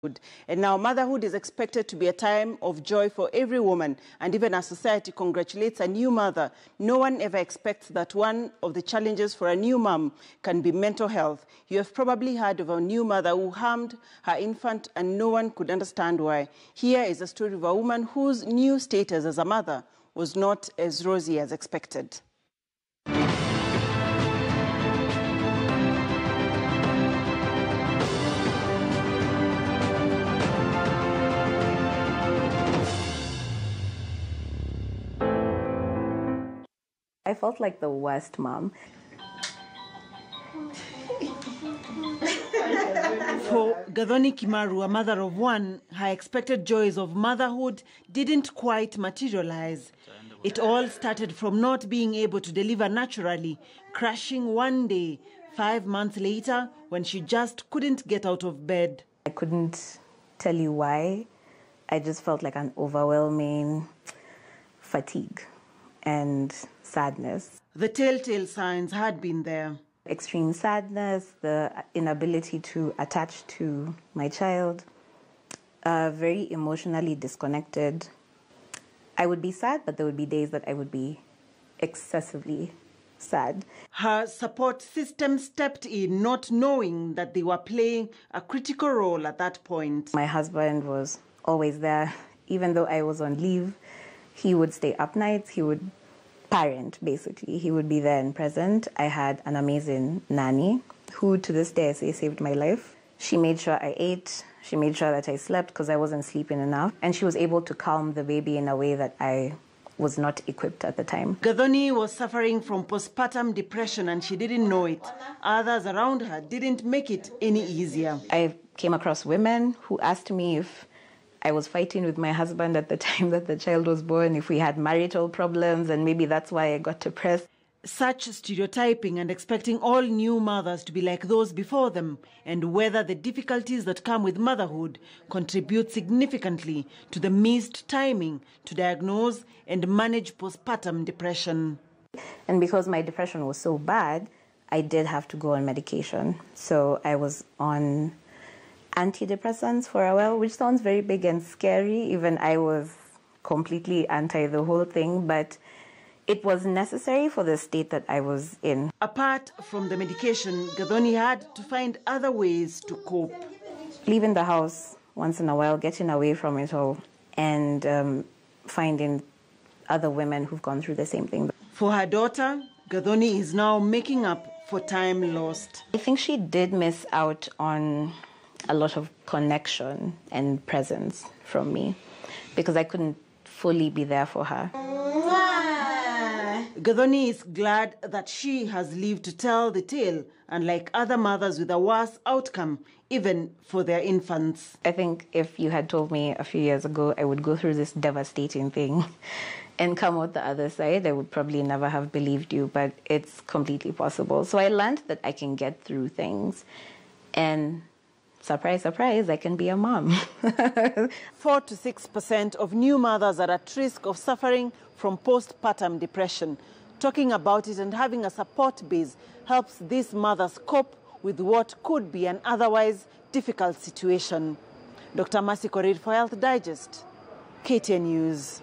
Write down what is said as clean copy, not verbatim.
And now motherhood is expected to be a time of joy for every woman, and even as society congratulates a new mother, no one ever expects that one of the challenges for a new mom can be mental health. You have probably heard of a new mother who harmed her infant and no one could understand why. Here is a story of a woman whose new status as a mother was not as rosy as expected. I felt like the worst mom. For Gathoni Kimaru, a mother of one, her expected joys of motherhood didn't quite materialize. It all started from not being able to deliver naturally, crashing one day, 5 months later, when she just couldn't get out of bed. I couldn't tell you why. I just felt like an overwhelming fatigue and sadness. The telltale signs had been there. Extreme sadness, the inability to attach to my child, very emotionally disconnected. I would be sad, but there would be days that I would be excessively sad. Her support system stepped in, not knowing that they were playing a critical role at that point. My husband was always there. Even though I was on leave, he would stay up nights, he would parent, basically. He would be there and present. I had an amazing nanny who, to this day, I say saved my life. She made sure I ate. She made sure that I slept because I wasn't sleeping enough. And she was able to calm the baby in a way that I was not equipped at the time. Gathoni was suffering from postpartum depression and she didn't know it. Others around her didn't make it any easier. I came across women who asked me if I was fighting with my husband at the time that the child was born, if we had marital problems, and maybe that's why I got depressed. Such stereotyping and expecting all new mothers to be like those before them, and whether the difficulties that come with motherhood contribute significantly to the missed timing to diagnose and manage postpartum depression. And because my depression was so bad, I did have to go on medication. So I was on antidepressants for a while, which sounds very big and scary. Even I was completely anti the whole thing, but it was necessary for the state that I was in. Apart from the medication, Gathoni had to find other ways to cope. Leaving the house once in a while, getting away from it all, and finding other women who've gone through the same thing. For her daughter, Gathoni is now making up for time lost. I think she did miss out on a lot of connection and presence from me because I couldn't fully be there for her. Gathoni is glad that she has lived to tell the tale, unlike other mothers with a worse outcome, even for their infants. I think if you had told me a few years ago I would go through this devastating thing and come out the other side, I would probably never have believed you, but it's completely possible. So I learned that I can get through things, and surprise, surprise, I can be a mom. 4 to 6% of new mothers are at risk of suffering from postpartum depression. Talking about it and having a support base helps these mothers cope with what could be an otherwise difficult situation. Dr. Mercy Korir for Health Digest, KTN News.